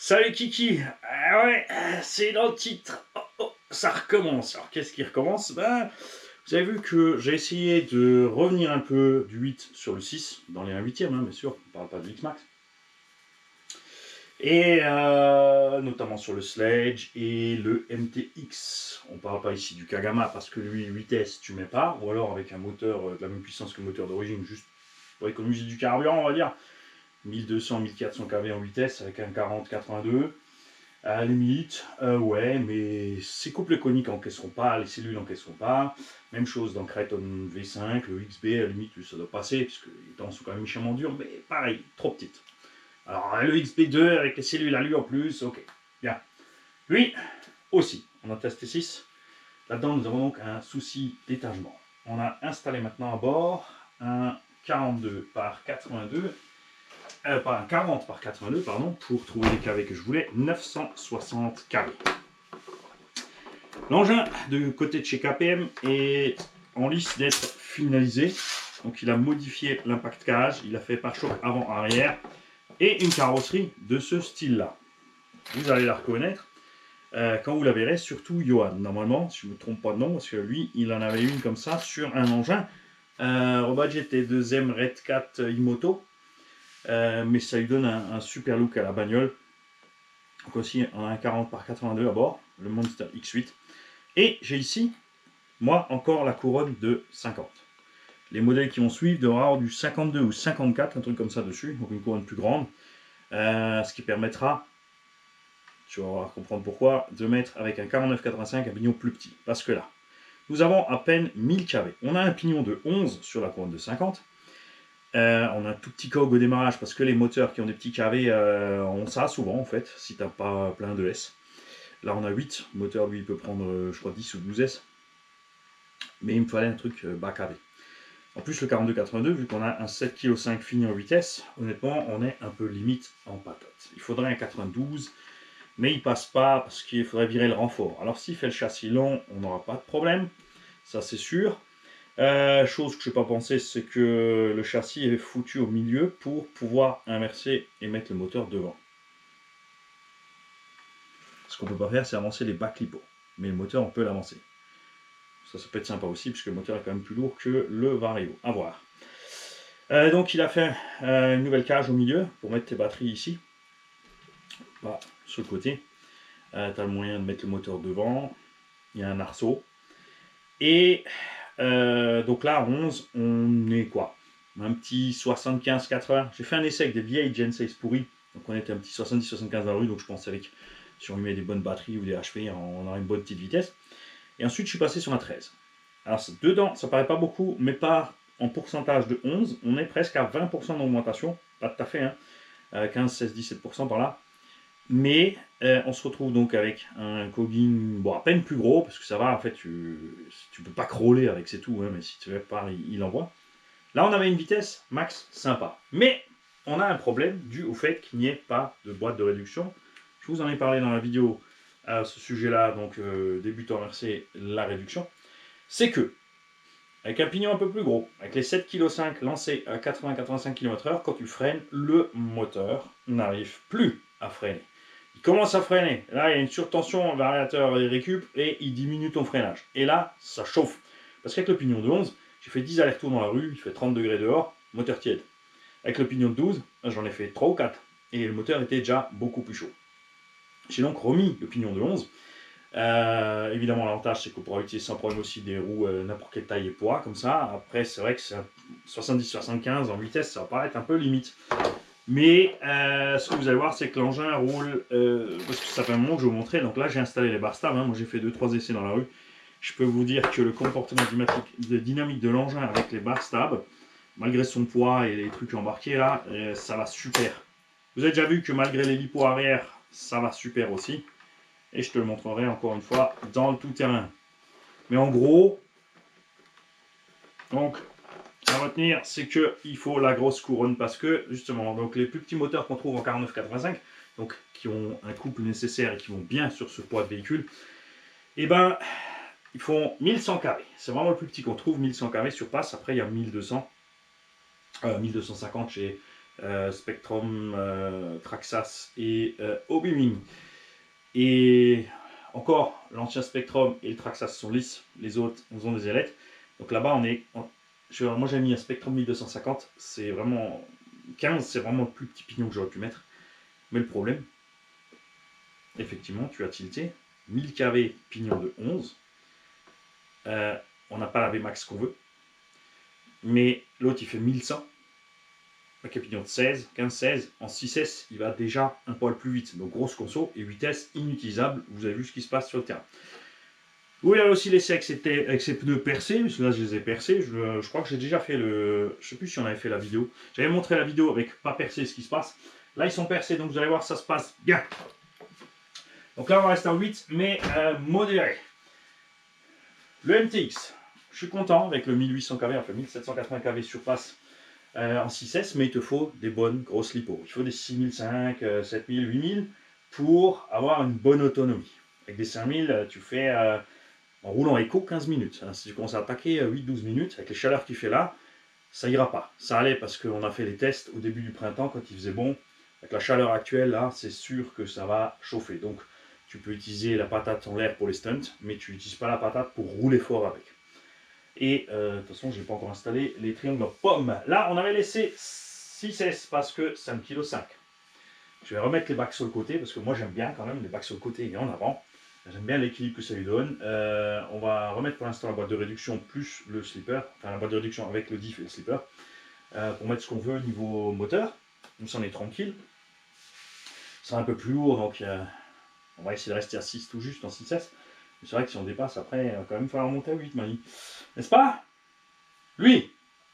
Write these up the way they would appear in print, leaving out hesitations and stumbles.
Salut Kiki. Ah ouais, c'est dans le titre. Oh, oh, ça recommence. Alors qu'est-ce qui recommence? Vous avez vu que j'ai essayé de revenir un peu du 8 sur le 6, dans les 1/8, bien sûr, on ne parle pas du X-Max. Et notamment sur le Sledge et le MTX. On ne parle pas ici du Kagama parce que lui, vitesse, tu mets pas, ou alors avec un moteur de la même puissance que le moteur d'origine, juste pour économiser du carburant, on va dire. 1200-1400 kV en vitesse avec un 40-82. À la limite, ouais, mais ces couples coniques n'encaisseront pas, les cellules n'encaisseront pas. Même chose dans Kraton V5, le XB, à la limite, ça doit passer, puisque les dents sont quand même méchamment dures, mais pareil, trop petites. Alors, le XB2 avec les cellules à lui en plus, ok, bien. Lui aussi, on a testé 6. Là-dedans, nous avons donc un souci d'étagement. On a installé maintenant à bord un 42 par 82. Pas un 40 par 82, pardon, pour trouver les kV que je voulais, 960 kV. L'engin de côté de chez KPM est en lice d'être finalisé. Donc il a modifié l'impact cage, il a fait pare-choc avant-arrière et une carrosserie de ce style-là. Vous allez la reconnaître quand vous la verrez, surtout Johan. Normalement, si je ne me trompe pas de nom, parce que lui, il en avait une comme ça sur un engin. Rebadge T2M Red 4 Imoto. Mais ça lui donne un super look à la bagnole. Donc aussi on a un 40 par 82 à bord, le Monster X8. Et j'ai ici, moi, encore la couronne de 50. Les modèles qui vont suivre devraient avoir du 52 ou 54, un truc comme ça dessus, donc une couronne plus grande. Ce qui permettra, tu vas comprendre pourquoi, de mettre avec un 49-85 un pignon plus petit. Parce que là, nous avons à peine 1000 kV. On a un pignon de 11 sur la couronne de 50. On a un tout petit cog au démarrage parce que les moteurs qui ont des petits KV ont ça souvent en fait, si tu n'as pas plein de S. Là on a 8, le moteur lui il peut prendre je crois 10 ou 12 S. Mais il me fallait un truc bas KV. En plus le 42-82, vu qu'on a un 7,5 kg fini en vitesse, honnêtement on est un peu limite en patate. Il faudrait un 92, mais il passe pas parce qu'il faudrait virer le renfort. Alors s'il fait le châssis long, on n'aura pas de problème, ça c'est sûr. Chose que je n'ai pas pensé, c'est que le châssis est foutu au milieu pour pouvoir inverser et mettre le moteur devant. Ce qu'on ne peut pas faire, c'est avancer les bas clipots. Mais le moteur, on peut l'avancer. Ça peut être sympa aussi, puisque le moteur est quand même plus lourd que le Vario. À voir. Donc il a fait une nouvelle cage au milieu pour mettre tes batteries ici. Bah, sur le côté. Tu as le moyen de mettre le moteur devant. Il y a un arceau. Et donc là, à 11, on est quoi? Un petit 75-80. J'ai fait un essai avec des vieilles Gen 6 pourries. Donc on était un petit 70-75 dans la rue. Donc je pense avec, si on lui met des bonnes batteries ou des HP, on aura une bonne petite vitesse. Et ensuite, je suis passé sur un 13. Alors dedans, ça paraît pas beaucoup, mais pas en pourcentage de 11. On est presque à 20% d'augmentation. Pas tout à fait, hein. 15, 16, 17% par là. Mais on se retrouve donc avec un cogging bon, à peine plus gros, parce que ça va, en fait, tu peux pas crawler avec, c'est tout, hein, mais si tu veux pas, il envoie. Là, on avait une vitesse max sympa. Mais on a un problème dû au fait qu'il n'y ait pas de boîte de réduction. Je vous en ai parlé dans la vidéo à ce sujet-là, donc débutant RC, la réduction. C'est que, avec un pignon un peu plus gros, avec les 7,5 kg lancés à 80-85 km/h, quand tu freines, le moteur n'arrive plus à freiner. Il commence à freiner. Là, il y a une surtension, le variateur il récup et il diminue ton freinage. Et là, ça chauffe. Parce qu'avec le pignon de 11, j'ai fait 10 allers-retours dans la rue, il fait 30 degrés dehors, moteur tiède. Avec le pignon de 12, j'en ai fait 3 ou 4. Et le moteur était déjà beaucoup plus chaud. J'ai donc remis le pignon de 11. Évidemment, l'avantage, c'est qu'on pourra utiliser sans problème aussi des roues n'importe quelle taille et poids, comme ça. Après, c'est vrai que c'est 70-75 en vitesse, ça va paraître un peu limite. Mais ce que vous allez voir, c'est que l'engin roule, parce que ça fait un moment que je vais vous montrer. Donc là, j'ai installé les barres stables. Moi, j'ai fait 2-3 essais dans la rue. Je peux vous dire que le comportement dynamique de l'engin avec les barres stables, malgré son poids et les trucs embarqués là, ça va super. Vous avez déjà vu que malgré les lipots arrière, ça va super aussi. Et je te le montrerai encore une fois dans le tout-terrain. Mais en gros, donc, à retenir, c'est qu'il faut la grosse couronne parce que, justement, donc les plus petits moteurs qu'on trouve en 49-85, donc qui ont un couple nécessaire et qui vont bien sur ce poids de véhicule, et ben, ils font 1100 kV. C'est vraiment le plus petit qu'on trouve, 1100 kV sur passe. Après, il y a 1200, 1250 chez Spectrum, Traxxas et Obeaming. Et encore, l'ancien Spectrum et le Traxxas sont lisses, les autres ont des ailettes. Donc là-bas, moi j'ai mis un Spectrum 1250, c'est vraiment 15, c'est vraiment le plus petit pignon que j'aurais pu mettre. Mais le problème, effectivement, tu as tilté 1000 kV, pignon de 11. On n'a pas la Vmax qu'on veut. Mais l'autre, il fait 1100. Avec un pignon de 16, 15, 16. En 6S, il va déjà un poil plus vite. Donc grosse conso et vitesse inutilisable. Vous avez vu ce qui se passe sur le terrain. Vous pouvez aussi laisser avec ses pneus percés, parce que là je les ai percés. Je crois que j'ai déjà fait le. Je sais plus si on avait fait la vidéo. J'avais montré la vidéo avec pas percé ce qui se passe. Là ils sont percés, donc vous allez voir ça se passe bien. Donc là on va rester en 8, mais modéré. Le MTX, je suis content avec le 1800 kV, enfin 1780 kV surpasse en 6S, mais il te faut des bonnes grosses lipos. Il faut des 6005, 7000, 8000 pour avoir une bonne autonomie. Avec des 5000, tu fais en roulant éco 15 minutes. Si tu commences à attaquer 8-12 minutes, avec les chaleurs qu'il fait là, ça ira pas. Ça allait parce qu'on a fait les tests au début du printemps quand il faisait bon. Avec la chaleur actuelle, là, c'est sûr que ça va chauffer. Donc, tu peux utiliser la patate en l'air pour les stunts, mais tu n'utilises pas la patate pour rouler fort avec. Et de toute façon, je n'ai pas encore installé les triangles pommes. Là, on avait laissé 6S parce que c'est 1,5 kg. Je vais remettre les bacs sur le côté parce que moi, j'aime bien quand même les bacs sur le côté et en avant. J'aime bien l'équilibre que ça lui donne. On va remettre pour l'instant la boîte de réduction plus le slipper, enfin la boîte de réduction avec le diff et le slipper, pour mettre ce qu'on veut au niveau moteur. Comme ça, on est tranquille. C'est un peu plus lourd, donc on va essayer de rester à 6 tout juste en 6S. Mais c'est vrai que si on dépasse, après, il va quand même falloir monter à 8, Mani. N'est-ce pas? Lui,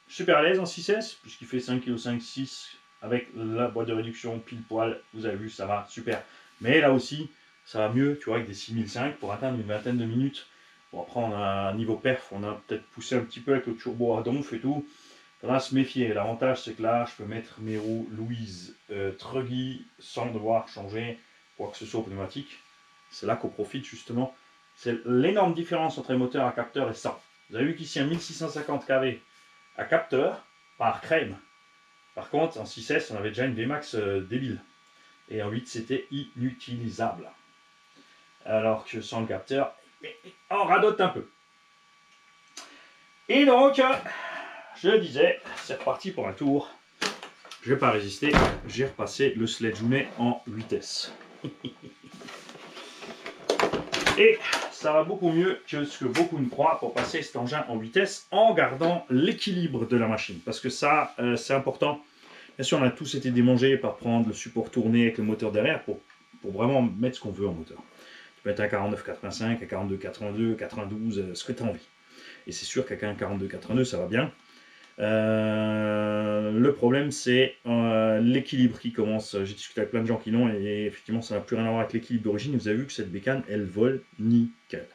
super à l'aise en 6S, puisqu'il fait 5,5 kg, 6 avec la boîte de réduction pile poil. Vous avez vu, ça va super. Mais là aussi, ça va mieux, tu vois, avec des 6005 pour atteindre une vingtaine de minutes. Bon, après, on a un niveau perf, on a peut-être poussé un petit peu avec le turbo à donf et tout. Il faudra se méfier. L'avantage, c'est que là, je peux mettre mes roues Louise Truggy sans devoir changer quoi que ce soit au pneumatique. C'est là qu'on profite justement. C'est l'énorme différence entre les moteurs à capteur et sans. Vous avez vu qu'ici, un 1650 kV à capteur par crème. Par contre, en 6S, on avait déjà une Vmax débile. Et en 8, c'était inutilisable. Alors que sans le capteur, on radote un peu. Et donc, je disais, c'est reparti pour un tour. Je ne vais pas résister, j'ai repassé le Sledge Journey en 8S. Et ça va beaucoup mieux que ce que beaucoup ne croient pour passer cet engin en 8S en gardant l'équilibre de la machine. Parce que ça, c'est important. Bien sûr, on a tous été démangés par prendre le support tourné avec le moteur derrière pour vraiment mettre ce qu'on veut en moteur. Tu peux être à 49,85, à 42,82, 92, ce que tu as envie. Et c'est sûr qu'avec un 42,82, ça va bien. Le problème, c'est l'équilibre qui commence. J'ai discuté avec plein de gens qui l'ont et effectivement, ça n'a plus rien à voir avec l'équilibre d'origine. Vous avez vu que cette bécane, elle vole nickel.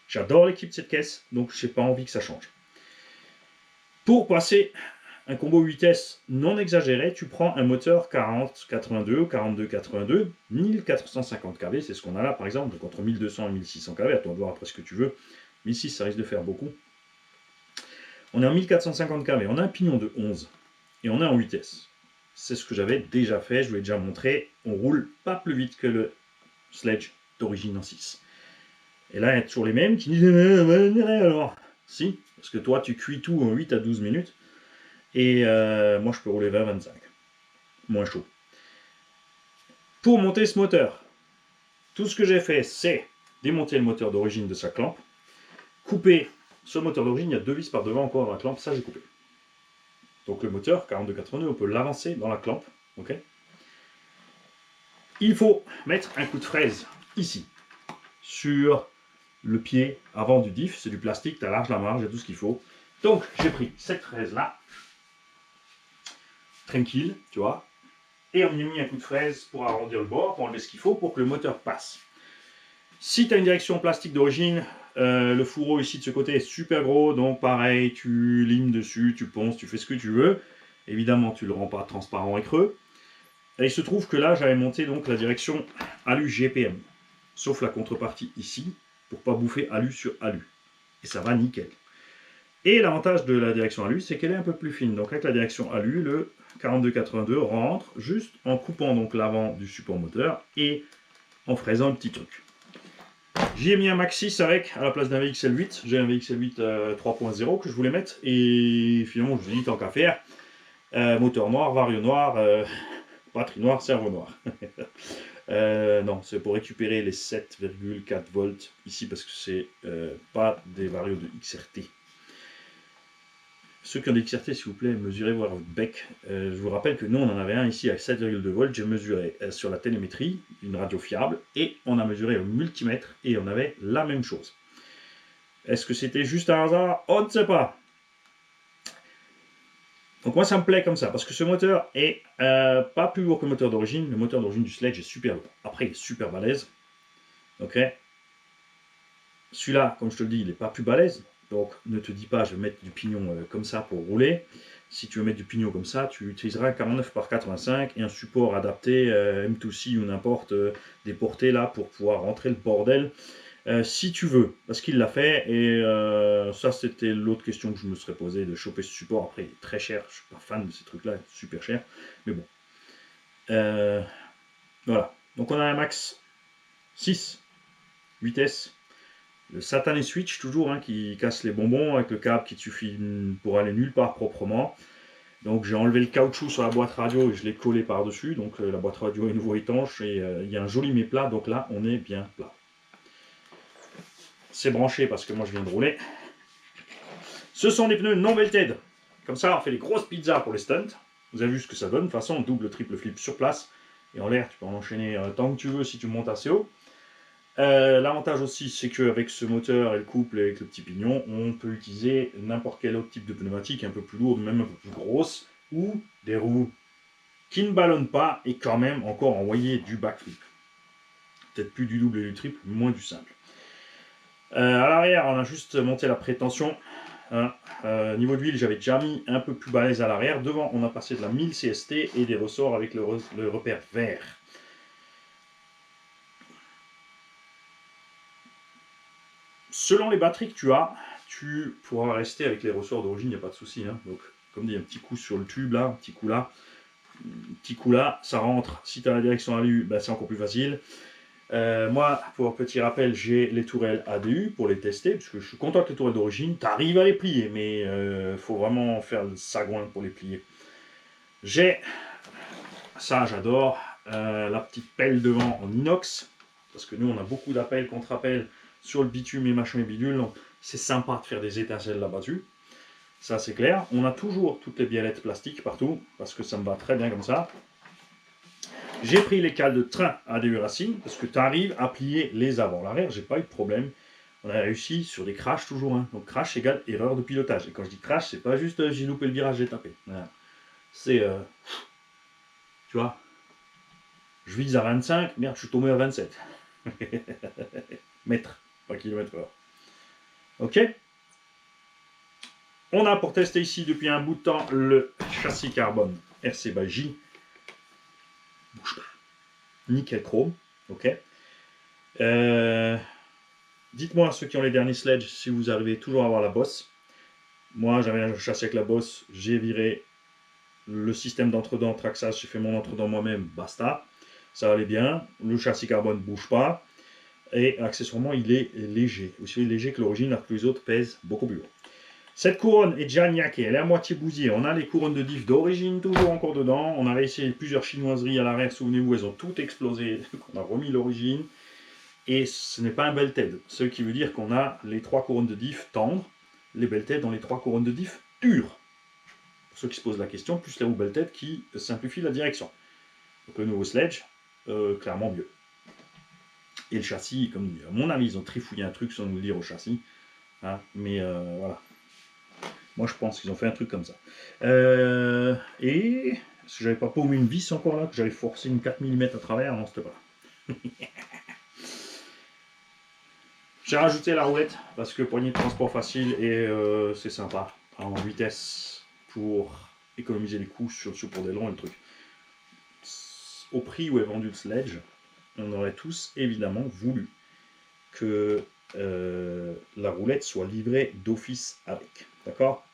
J'adore l'équipe de cette caisse, donc je n'ai pas envie que ça change. Pour passer un combo 8S non exagéré, tu prends un moteur 40-82 ou 42-82, 1450 kV, c'est ce qu'on a là par exemple, donc entre 1200 et 1600 kV, à toi de voir après ce que tu veux. 1006, ça risque de faire beaucoup. On est en 1450 kV, on a un pignon de 11 et on est en 8S. C'est ce que j'avais déjà fait, je vous l'ai déjà montré. On roule pas plus vite que le Sledge d'origine en 6. Et là, il y a toujours les mêmes qui disent alors. Si, parce que toi, tu cuis tout en 8 à 12 minutes. Et moi, je peux rouler 20-25. Moins chaud. Pour monter ce moteur, tout ce que j'ai fait, c'est démonter le moteur d'origine de sa clampe, couper. Sur le moteur d'origine, il y a 2 vis par devant encore dans la clampe, ça j'ai coupé. Donc le moteur 42-82, on peut l'avancer dans la clampe. Okay, il faut mettre un coup de fraise ici, sur le pied avant du diff. C'est du plastique, tu as large la marge, il y a tout ce qu'il faut. Donc j'ai pris cette fraise là, tranquille, tu vois, et on y a mis un coup de fraise pour arrondir le bord, pour enlever ce qu'il faut pour que le moteur passe. Si tu as une direction plastique d'origine, le fourreau ici de ce côté est super gros, donc pareil, tu limes dessus, tu ponces, tu fais ce que tu veux. Évidemment, tu ne le rends pas transparent et creux. Et il se trouve que là, j'avais monté donc la direction alu GPM, sauf la contrepartie ici, pour ne pas bouffer alu sur alu. Et ça va nickel. Et l'avantage de la direction alu, c'est qu'elle est un peu plus fine. Donc avec la direction alu, le 42,82 rentre juste en coupant donc l'avant du support moteur et en fraisant un petit truc. J'y ai mis un Max 6 avec, à la place d'un VXL 8. J'ai un VXL 8 3.0 que je voulais mettre. Et finalement, je me suis dit, tant qu'à faire, moteur noir, vario noir, batterie noire, cerveau noir. Non, c'est pour récupérer les 7,4 volts ici parce que c'est pas des varios de XRT. Ceux qui ont des XRT, s'il vous plaît, mesurez votre bec. Je vous rappelle que nous, on en avait un ici à 7,2 volts. J'ai mesuré sur la télémétrie, une radio fiable, et on a mesuré au multimètre, et on avait la même chose. Est-ce que c'était juste un hasard? On ne sait pas. Donc moi, ça me plaît comme ça, parce que ce moteur est pas plus lourd que le moteur d'origine. Le moteur d'origine du Sledge est super lourd. Après, il est super balèze. Ok. Celui-là, comme je te le dis, il n'est pas plus balèze. Donc ne te dis pas, je vais mettre du pignon comme ça pour rouler. Si tu veux mettre du pignon comme ça, tu utiliseras un 49 par 85 et un support adapté M2C ou n'importe des portées là pour pouvoir rentrer le bordel si tu veux. Parce qu'il l'a fait et ça c'était l'autre question que je me serais posée de choper ce support. Après il est très cher, je suis pas fan de ces trucs là, super cher. Mais bon. Voilà. Donc on a un Max 6 vitesse. Le satané switch toujours hein, qui casse les bonbons avec le câble qui te suffit pour aller nulle part proprement. Donc j'ai enlevé le caoutchouc sur la boîte radio et je l'ai collé par dessus. Donc la boîte radio est nouveau étanche et il y a un joli méplat. Donc là on est bien plat. C'est branché parce que moi je viens de rouler. Ce sont des pneus non belted. Comme ça on fait des grosses pizzas pour les stunts. Vous avez vu ce que ça donne. De toute façon double triple flip sur place. Et en l'air tu peux en enchaîner tant que tu veux si tu montes assez haut. L'avantage aussi, c'est qu'avec ce moteur et le couple avec le petit pignon, on peut utiliser n'importe quel autre type de pneumatique un peu plus lourde, même un peu plus grosse, ou des roues qui ne ballonnent pas et quand même encore envoyer du backflip. Peut-être plus du double et du triple, moins du simple. À l'arrière, on a juste monté la prétention. Hein. Niveau d'huile, j'avais déjà mis un peu plus balèze à l'arrière. Devant, on a passé de la 1000 CST et des ressorts avec le repère vert. Selon les batteries que tu as, tu pourras rester avec les ressorts d'origine, il n'y a pas de souci. Hein. Donc, comme dit, un petit coup sur le tube là, un petit coup là, ça rentre. Si tu as la direction ADU, ben, c'est encore plus facile. Moi, pour un petit rappel, j'ai les tourelles ADU pour les tester, parce que je suis content avec les tourelles d'origine. Tu arrives à les plier, mais il faut vraiment faire le sagouin pour les plier. J'ai, ça j'adore, la petite pelle devant en inox, parce que nous on a beaucoup d'appels, contre-appels sur le bitume et machin et bidule, donc c'est sympa de faire des étincelles là-dessus. Ça c'est clair. On a toujours toutes les biellettes plastiques partout, parce que ça me va très bien comme ça. J'ai pris les cales de train ADU Racing, parce que tu arrives à plier les avant. L'arrière, j'ai pas eu de problème. On a réussi sur des crashs toujours. Hein. Donc crash égale erreur de pilotage. Et quand je dis crash, c'est pas juste j'ai loupé le virage, j'ai tapé. Voilà. C'est... tu vois, je vise à 25, merde, je suis tombé à 27. Mètres, pas km/h. Ok. On a pour tester ici depuis un bout de temps le châssis carbone RC by J. Bouge pas. Nickel chrome. Ok. Dites-moi ceux qui ont les derniers Sledge si vous arrivez toujours à avoir la bosse. Moi j'avais un châssis avec la bosse, j'ai viré le système d'entre-dents Traxxas, j'ai fait mon entre-dents moi-même, basta. Ça allait bien. Le châssis carbone ne bouge pas. Et accessoirement, il est léger. Aussi léger que l'origine, alors que les autres pèsent beaucoup plus lourd. Cette couronne est déjà niaquée, elle est à moitié bousillée. On a les couronnes de diff d'origine toujours encore dedans. On avait essayé plusieurs chinoiseries à l'arrière, souvenez-vous, elles ont toutes explosé. On a remis l'origine. Et ce n'est pas un belted. Ce qui veut dire qu'on a les 3 couronnes de diff tendres, les belted dans les 3 couronnes de diff dures. Pour ceux qui se posent la question, plus les roues belted qui simplifient la direction. Donc le nouveau Sledge, clairement mieux. Et le châssis, comme à mon avis, ils ont trifouillé un truc sans nous le dire au châssis. Hein, mais voilà. Moi, je pense qu'ils ont fait un truc comme ça. Et est-ce que j'avais pas paumé une vis encore là, que j'avais forcé une 4 mm à travers? Non, c'était pas là. J'ai rajouté la roulette parce que poignée de transport facile et c'est sympa. En vitesse pour économiser les coûts sur le support d'aileron et le truc. Au prix où est vendu le Sledge, on aurait tous évidemment voulu que la roulette soit livrée d'office avec. D'accord?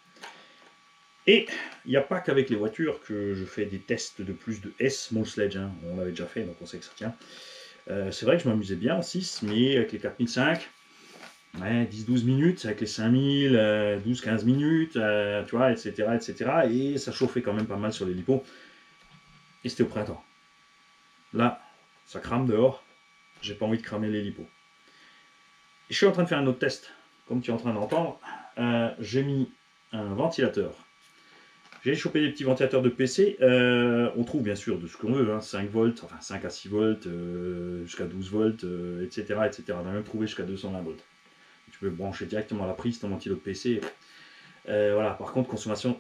Et il n'y a pas qu'avec les voitures que je fais des tests de plus de S, small sledge, hein. On l'avait déjà fait, donc on sait que ça tient. C'est vrai que je m'amusais bien en 6, mais avec les 4005, ouais, 10-12 minutes, avec les 5000, 12-15 minutes, tu vois, etc., etc. Et ça chauffait quand même pas mal sur les lipos. Et c'était au printemps. Là, ça crame dehors, j'ai pas envie de cramer les lipos. Et je suis en train de faire un autre test, comme tu es en train d'entendre. J'ai mis un ventilateur. J'ai chopé des petits ventilateurs de PC. On trouve bien sûr de ce qu'on veut, hein, 5 volts, enfin 5 à 6 volts, jusqu'à 12 volts, etc., etc. On a même trouvé jusqu'à 220 volts. Tu peux brancher directement à la prise ton ventilo de PC. Voilà, par contre, consommation.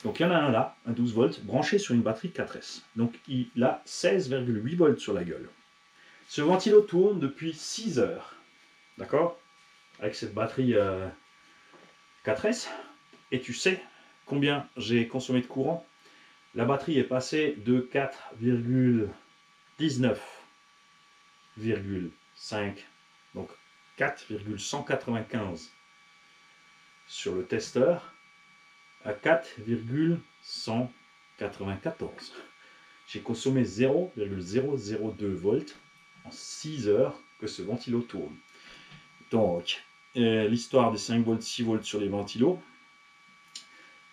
Donc il y en a un là, un 12 volts, branché sur une batterie 4S. Donc il a 16,8 volts sur la gueule. Ce ventilo tourne depuis 6 heures. D'accord? Avec cette batterie 4S. Et tu sais combien j'ai consommé de courant? La batterie est passée de 4,19,5, donc 4,195 sur le testeur à 4,194. J'ai consommé 0,002 volts en 6 heures que ce ventilo tourne. Donc, l'histoire des 5 volts, 6 volts sur les ventilos.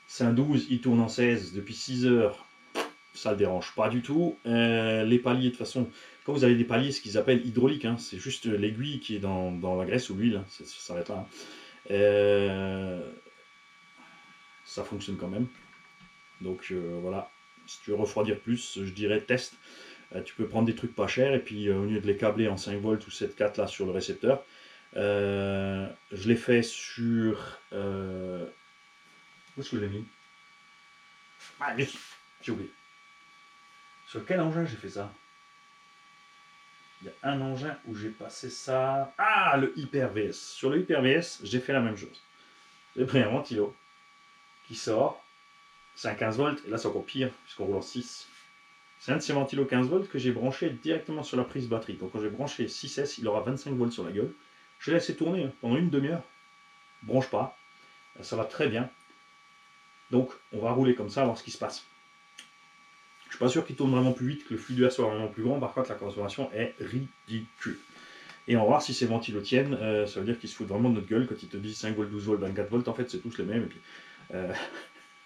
C'est un 12, il tourne en 16 depuis 6 heures. Ça ne le dérange pas du tout. Les paliers, de toute façon, quand vous avez des paliers, ce qu'ils appellent hydrauliques, hein, c'est juste l'aiguille qui est dans la graisse ou l'huile, hein, ça ne s'arrête là. Ça fonctionne quand même. Donc voilà, si tu veux refroidir plus, je dirais test. Tu peux prendre des trucs pas chers et puis au lieu de les câbler en 5 volts ou 7,4 là sur le récepteur, je l'ai fait sur. Où est-ce que je l'ai mis? Ah, j'ai oublié. Sur quel engin j'ai fait ça? Il y a un engin où j'ai passé ça. Ah, le Hyper VS. Sur le Hyper VS, j'ai fait la même chose. J'ai pris un ventilo qui sort. C'est un 15 volts. Et là, c'est encore pire, puisqu'on roule en 6. C'est un de ces ventilos 15 volts que j'ai branché directement sur la prise batterie. Donc, quand j'ai branché 6S, il aura 25 volts sur la gueule. Je l'ai laissé tourner pendant une demi-heure. Branche pas. Ça va très bien. Donc, on va rouler comme ça, voir ce qui se passe. Je suis pas sûr qu'il tourne vraiment plus vite, que le flux d'air soit vraiment plus grand. Par contre, la consommation est ridicule. Et on va voir si ces ventilos tiennent. Ça veut dire qu'ils se foutent vraiment de notre gueule quand ils te disent 5 volts, 12 volts, 24 volts. En fait, c'est tous les mêmes. Et puis,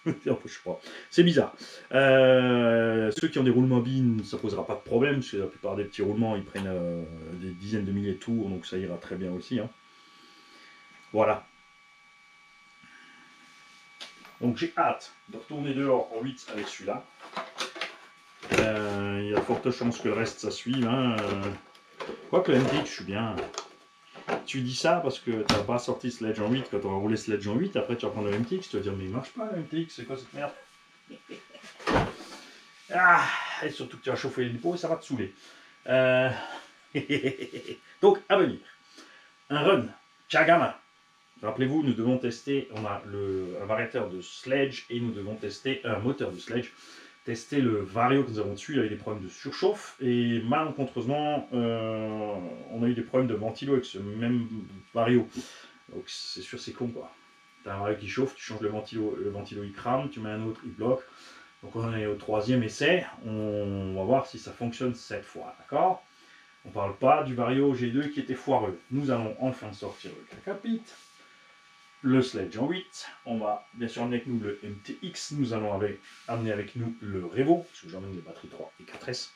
je sais pas. C'est bizarre. Ceux qui ont des roulements bin, ça posera pas de problème. Parce que la plupart des petits roulements, ils prennent des dizaines de milliers de tours. Donc ça ira très bien aussi. Hein. Voilà. Donc j'ai hâte de retourner dehors en 8 avec celui-là. Il y a de fortes chances que le reste ça suive. Hein. Quoique le MTX, je suis bien. Tu dis ça parce que tu n'as pas sorti Sledge en 8 quand on va rouler Sledge en 8. Après, tu vas prendre le MTX. Tu vas dire, mais il marche pas le MTX, c'est quoi cette merde? Ah, et surtout que tu vas chauffer les lipo et ça va te saouler. Donc, à venir, un run Chagama. Rappelez-vous, nous devons tester, on a un variateur de Sledge et nous devons tester un moteur de Sledge. Tester le Vario que nous avons dessus, il y avait des problèmes de surchauffe et malencontreusement, on a eu des problèmes de ventilo avec ce même Vario. Donc c'est sûr, c'est con quoi. T'as un Vario qui chauffe, tu changes le ventilo il crame, tu mets un autre, il bloque. Donc on est au 3e essai, on va voir si ça fonctionne cette fois, d'accord? On ne parle pas du Vario G2 qui était foireux. Nous allons enfin sortir le Kakapit, le Sledge en 8, on va bien sûr amener avec nous le MTX, nous allons amener avec nous le Revo, parce que j'emmène les batteries 3 et 4S.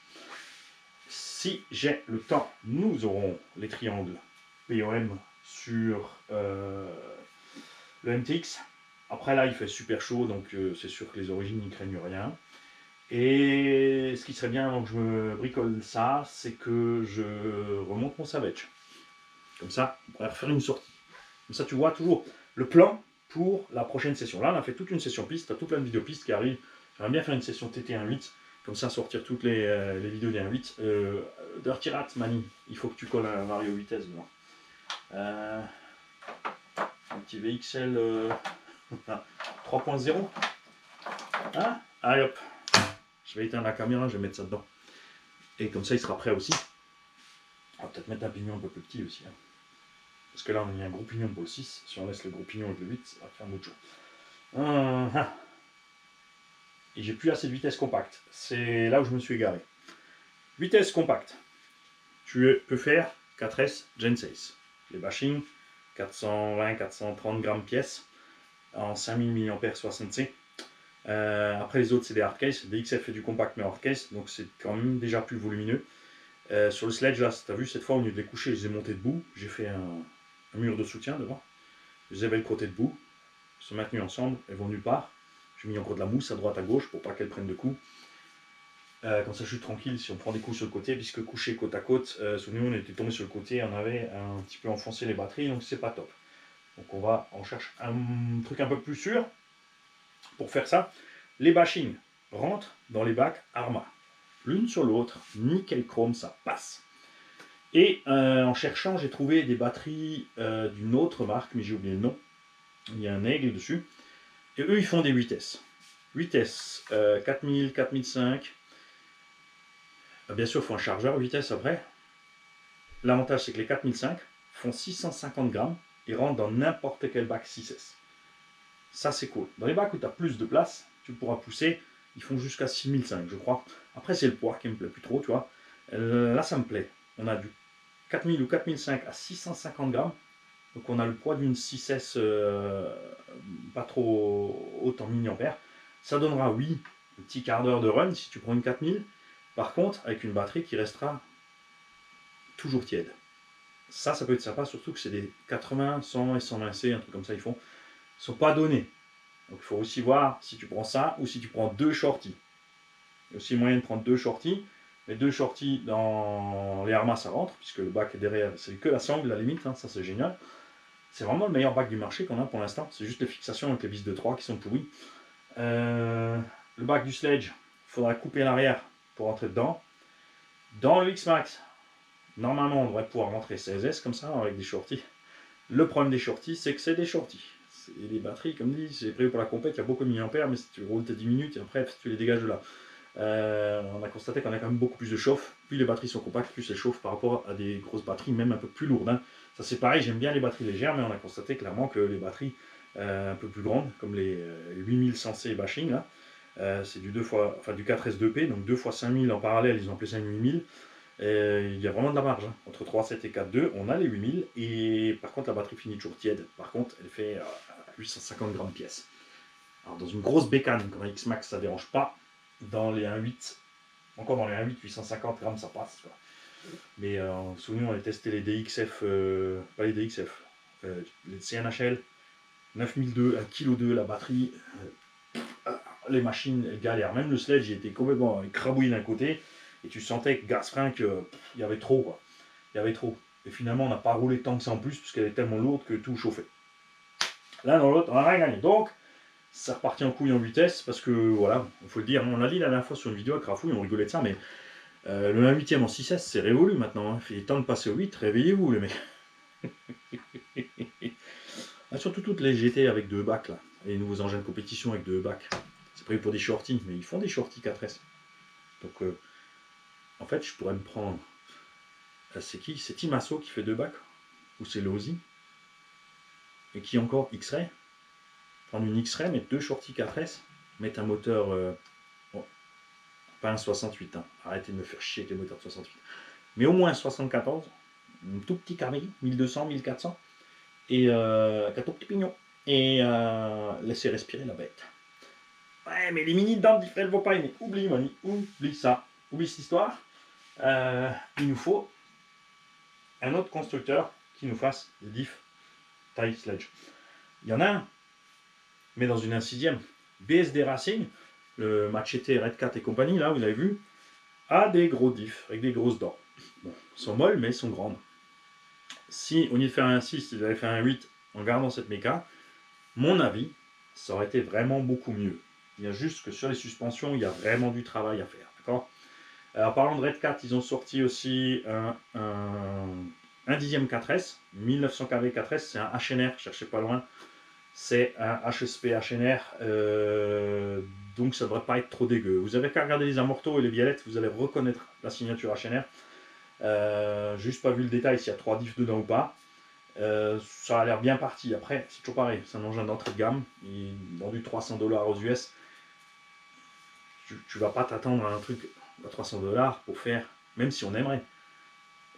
Si j'ai le temps, nous aurons les triangles POM sur le MTX. Après là, il fait super chaud, donc c'est sûr que les origines n'y craignent rien. Et ce qui serait bien avant que je me bricole ça, c'est que je remonte mon Savage. Comme ça, on pourrait refaire une sortie. Comme ça, tu vois toujours le plan pour la prochaine session. Là, on a fait toute une session piste, tu as tout plein de vidéos pistes qui arrivent. J'aimerais bien faire une session TT 1.8, comme ça sortir toutes les vidéos des 1.8. Dirty Mani, il faut que tu colles un Vario vitesse dedans. Un petit VXL 3.0. Hein? Allez hop, je vais éteindre la caméra, je vais mettre ça dedans. Et comme ça, il sera prêt aussi. On va peut-être mettre un pignon un peu plus petit aussi. Hein. Parce que là, on a mis un gros pignon pour le 6. Si on laisse le gros pignon avec le 8, ça va faire beaucoup de choses. Et j'ai plus assez de vitesse compacte. C'est là où je me suis égaré. Vitesse compacte. Tu peux faire 4S Gen 6. Les bashing, 420-430 grammes pièce en 5000 mAh 65. Après les autres c'est des hardcase. DXF fait du compact mais hardcase, donc c'est quand même déjà plus volumineux. Sur le sledge là, tu as vu cette fois au lieu de les coucher, je les ai montés debout. J'ai fait un mur de soutien devant. Je les avais le côté debout. Ils sont maintenus ensemble, elles vont nulle part. J'ai mis encore de la mousse à droite à gauche pour pas qu'elles prennent de coups. Comme ça je suis tranquille si on prend des coups sur le côté, puisque couché côte à côte, souvenez-vous on était tombé sur le côté, on avait un petit peu enfoncé les batteries, donc c'est pas top. Donc on cherche un truc un peu plus sûr. Pour faire ça, les bashings rentrent dans les bacs Arma. L'une sur l'autre, nickel chrome, ça passe. Et en cherchant, j'ai trouvé des batteries d'une autre marque, mais j'ai oublié le nom. Il y a un aigle dessus. Et eux, ils font des 8S. 8S, 4000, 4005. Bien sûr, il faut un chargeur 8S après. L'avantage, c'est que les 4005 font 650 grammes et rentrent dans n'importe quel bac 6S. Ça, c'est cool. Dans les bacs où tu as plus de place, tu pourras pousser. Ils font jusqu'à 6005, je crois. Après, c'est le poids qui me plaît plus trop, tu vois. Là, ça me plaît. On a du 4000 ou 4005 à 650 grammes. Donc, on a le poids d'une 6S pas trop haute en milliampères. Ça donnera, oui, un petit quart d'heure de run si tu prends une 4000. Par contre, avec une batterie qui restera toujours tiède. Ça peut être sympa, surtout que c'est des 80, 100 et 120C, un truc comme ça, ils sont pas donnés. Donc il faut aussi voir si tu prends ça ou si tu prends deux shorties. Il y a aussi moyen de prendre deux shorties. Mais deux shorties dans les Arma ça rentre, puisque le bac est derrière, c'est que la sangle à la limite, hein, ça c'est génial. C'est vraiment le meilleur bac du marché qu'on a pour l'instant. C'est juste les fixations avec les vis de 3 qui sont pourries. Le bac du sledge, il faudra couper l'arrière pour rentrer dedans. Dans le X-Max, normalement on devrait pouvoir rentrer 16S comme ça avec des shorties. Le problème des shorties, c'est que c'est des shorties. Et les batteries, comme dit, c'est prévu pour la compète, il y a beaucoup de milliampères, mais si tu roules tes 10 minutes et après tu les dégages de là. On a constaté qu'on a quand même beaucoup plus de chauffe. Plus les batteries sont compactes, plus elles chauffent par rapport à des grosses batteries, même un peu plus lourdes. Hein. Ça c'est pareil, j'aime bien les batteries légères, mais on a constaté clairement que les batteries un peu plus grandes, comme les 8100C bashing, là, c'est du 4S2P, donc 2 x 5000 en parallèle, ils ont appelé ça une 8000. Il y a vraiment de la marge. Hein. Entre 3.7 et 4.2, on a les 8000. Et par contre, la batterie finit toujours tiède. Par contre, elle fait 850 grammes pièce. Alors, dans une grosse bécane comme un X-Max, ça ne dérange pas. Dans les 1.8, encore dans les 1.8, 850 grammes, ça passe. Quoi. Mais souvenez, on a testé les DXF, pas les DXF, les CNHL, 9002, 1,2 kg la batterie. Les machines, elles galèrent. Même le sledge, il était complètement écrabouillé d'un côté. Et tu sentais que gaz-frein, qu'il y avait trop. Quoi. Il y avait trop. Et finalement, on n'a pas roulé tant que ça en plus, puisqu'elle est tellement lourde que tout chauffait. L'un dans l'autre, on n'a rien gagné. Donc, ça repartit en couille en vitesse, parce que, voilà, il faut le dire, on l'a dit la dernière fois sur une vidéo avec Rafouille, on rigolait de ça, mais le 1/8 en 6S, c'est révolu maintenant. Hein. Il est temps de passer au 8, réveillez-vous, les mecs. Ah, surtout toutes les GT avec 2 bacs, là. Les nouveaux engins de compétition avec 2 bacs. C'est prévu pour des shorties, mais ils font des shorties 4S. Donc, en fait, je pourrais me prendre. C'est qui? C'est Timasso qui fait 2 bacs? Ou c'est Lozi? Et qui encore? X-Ray? Prendre une X-Ray, mettre 2 shorties 4S, mettre un moteur. Bon, pas un 68, hein. Arrêtez de me faire chier avec les moteurs de 68. Mais au moins un 74, un tout petit carré, 1200, 1400, et un tout petit pignon. Et laisser respirer la bête. Ouais, mais les mini dents elles ne vont pas aimer. Oublie, Mani, oublie ça. Oublie cette histoire. Il nous faut un autre constructeur qui nous fasse des diffs taille sledge. Il y en a un, mais dans une 1/6. BSD Racing, le Machete, Red Cat et compagnie, là, vous l'avez vu, a des gros diffs avec des grosses dents. Bon, elles sont molles, mais elles sont grandes. Si, au lieu de faire un 6, ils avaient fait un 8 en gardant cette méca, mon avis, ça aurait été vraiment beaucoup mieux. Il y a juste que sur les suspensions, il y a vraiment du travail à faire. D'accord? En parlant de Red Cat, ils ont sorti aussi un 10e 4S, 1900 kV 4S, c'est un HNR, cherchez pas loin, c'est un HSP HNR, donc ça devrait pas être trop dégueu. Vous avez qu'à regarder les amortos et les violettes, vous allez reconnaître la signature HNR. Juste pas vu le détail s'il y a 3 diffs dedans ou pas. Ça a l'air bien parti. Après, c'est toujours pareil, c'est un engin d'entrée de gamme, il est vendu 300 $ aux US. Tu vas pas t'attendre à un truc à 300 $ pour faire, même si on aimerait.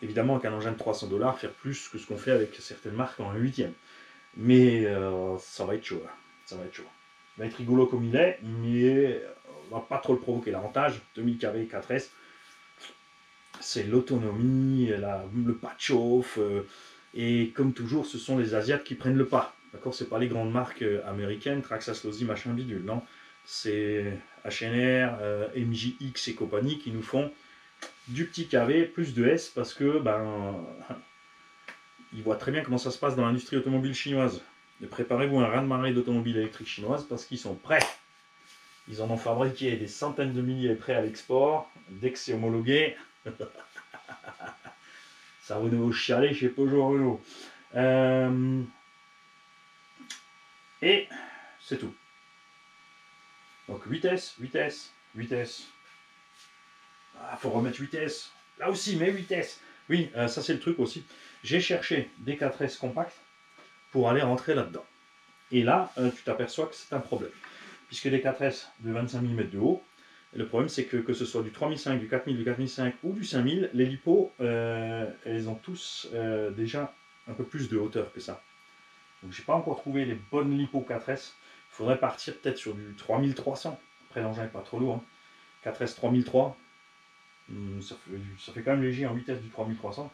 Évidemment qu'un engin de 300 $ faire plus que ce qu'on fait avec certaines marques en 1/8. Mais ça va être chaud. Là. Ça va être chaud. Il va être rigolo comme il est, mais on va pas trop le provoquer. L'avantage, 2000 kW 4S, c'est l'autonomie, le pas de chauffe. Et comme toujours, ce sont les Asiates qui prennent le pas. D'accord, c'est pas les grandes marques américaines, Traxxas, Losi, machin bidule. Non, c'est HNR, MJX et compagnie qui nous font du petit KV plus de S parce que ils voient très bien comment ça se passe dans l'industrie automobile chinoise. Et préparez-vous un raz-de-marée d'automobiles électriques chinoises parce qu'ils sont prêts. Ils en ont fabriqué des centaines de milliers prêts à l'export. Dès que c'est homologué, ça va nous chialer chez Peugeot Renault. Et c'est tout. Donc vitesse. Ah, faut remettre vitesse. Là aussi, mais vitesse. Oui, ça c'est le truc aussi. J'ai cherché des 4S compacts pour aller rentrer là-dedans. Et là, tu t'aperçois que c'est un problème. Puisque les 4S de 25 mm de haut, le problème c'est que ce soit du 3005, du 4000, du 4005 ou du 5000, les lipos, elles ont tous déjà un peu plus de hauteur que ça. Donc j'ai pas encore trouvé les bonnes lipos 4S. Il faudrait partir peut-être sur du 3300. Après l'engin n'est pas trop lourd. Hein. 4S 3003. Ça fait quand même léger en vitesse du 3300.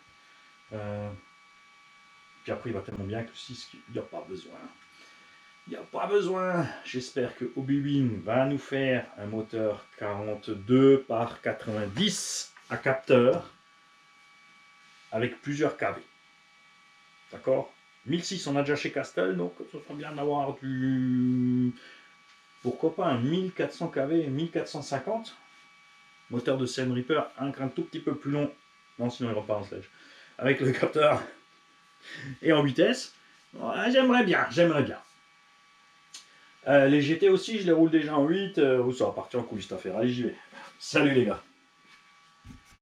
Puis après il va tellement bien que le 6, il n'y a pas besoin. Il n'y a pas besoin. J'espère que Obi-Wan va nous faire un moteur 42 par 90 à capteur avec plusieurs kV. D'accord, 1006 on a déjà chez Castel, donc ce serait bien d'avoir du... Pourquoi pas un 1400 kV, 1450. Moteur de Seine Reaper, un tout petit peu plus long. Non, sinon il repart en sledge. Avec le capteur et en vitesse. Ouais, j'aimerais bien. Les GT aussi, je les roule déjà en 8. Ça va partir en couille cette affaire. Allez, j'y vais. Salut les gars.